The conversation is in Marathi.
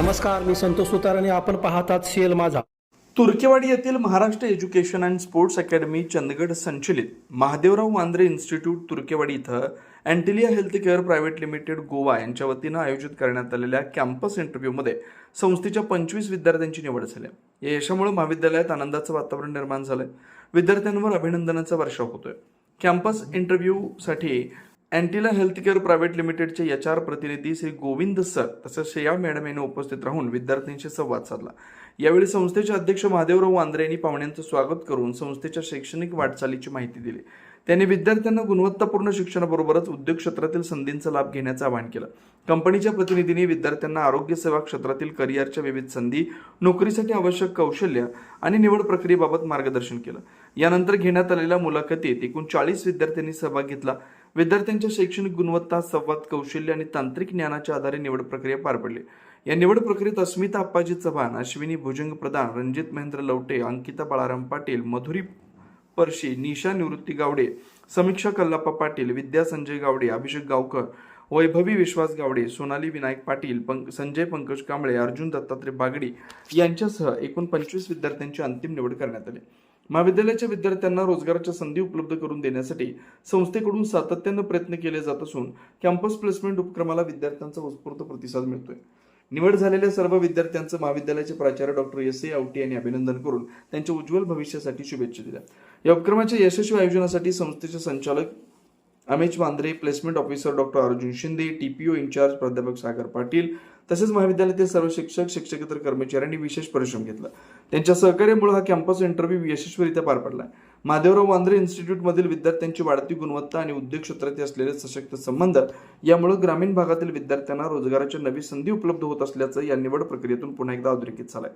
नमस्कार, मी संतोष सुतार आणि आपण पाहतात शेल माझा. तुर्केवाडी येथील Maharashtra education and sports academy Chandgad संचलित महादेवराव वांद्रे इन्स्टिट्यूट तुर्केवाडी इथं Antilia healthcare private limited Goa यांच्या वतीनं आयोजित करण्यात आलेल्या कॅम्पस इंटरव्ह्यूमध्ये संस्थेच्या 25 विद्यार्थ्यांची निवड झाली. या यशामुळे महाविद्यालयात आनंदाचं वातावरण निर्माण झालंय. विद्यार्थ्यांवर अभिनंदनाचा वर्षाव होतोय. कॅम्पस इंटरव्ह्यूसाठी अँटिला हेल्थकेअर प्रायव्हेट लिमिटेडचे HR प्रतिनिधी श्री गोविंद सर तसेच श्रेया मॅडम यांनी उपस्थित राहून विद्यार्थ्यांशी संवाद साधला. यावेळी संस्थेचे अध्यक्ष महादेवराव वांद्रे यांनी पाहुण्यांचं स्वागत करून संस्थेच्या शैक्षणिक वाटचालीची माहिती दिली. त्यांनी विद्यार्थ्यांना गुणवत्तापूर्ण शिक्षणाबरोबरच उद्योग क्षेत्रातील संधींचा लाभ घेण्याचं आवाहन केलं. कंपनीच्या प्रतिनिधींनी विद्यार्थ्यांना आरोग्य सेवा क्षेत्रातील करिअरच्या विविध संधी, नोकरीसाठी आवश्यक कौशल्य आणि निवड प्रक्रियेबाबत मार्गदर्शन केलं. यानंतर घेण्यात आलेल्या मुलाखतीत एकूण 40 विद्यार्थ्यांनी सहभाग घेतला. विद्यार्थ्यांच्या शैक्षणिक गुणवत्ता, संवाद कौशल्य आणि तांत्रिक ज्ञानाच्या आधारे निवड प्रक्रिया पार पडली. या निवड प्रक्रियेत अस्मिता अप्पाजी चव्हाण, अश्विनी भुजंग प्रधान, रणजित महेंद्र लवटे, अंकिता बाळाराम पाटील, मधुरी परशी, निशा निवृत्ती गावडे, समीक्षा कल्लाप्पा पाटील, विद्या संजय गावडे, अभिषेक गावकर, वैभवी विश्वास गावडे, सोनाली विनायक पाटील, संजय पंकज कांबळे, अर्जुन दत्तात्रय बागडी यांच्यासह एकूण 25 विद्यार्थ्यांची अंतिम निवड करण्यात आली. महाविद्यालयाच्या विद्यार्थ्यांना रोजगाराच्या संधी उपलब्ध करून देण्यासाठी संस्थेकडून सातत्यानं प्रयत्न केले जात असून कॅम्पस प्लेसमेंट उपक्रमाला विद्यार्थ्यांचा उत्स्फूर्त प्रतिसाद मिळतोय. निवड झालेल्या सर्व विद्यार्थ्यांचं महाविद्यालयाचे प्राचार्य डॉक्टर S.A. आवटी यांनी अभिनंदन करून त्यांच्या उज्ज्वल भविष्यासाठी शुभेच्छा दिल्या. या उपक्रमाच्या यशस्वी आयोजनासाठी संस्थेचे संचालक Amesh Wandre, placement officer doctor Arjun Shinde, TPO incharge प्राध्यापक सागर पाटील तसेच महाविद्यालयातील सर्व शिक्षक, शिक्षकेतर कर्मचाऱ्यांनी विशेष परिश्रम घेतला. त्यांच्या सहकार्यामुळे हा कॅम्पस इंटरव्ह्यू यशस्वीरित्या पार पडला. महादेवराव वांद्रे इन्स्टिट्यूटमधील विद्यार्थ्यांची वाढती गुणवत्ता आणि उद्योग क्षेत्रात असलेले सशक्त संबंध यामुळे ग्रामीण भागातील विद्यार्थ्यांना रोजगाराच्या नवी संधी उपलब्ध होत असल्याचं या निवड प्रक्रियेतून पुन्हा एकदा अधोरेखित झालंय.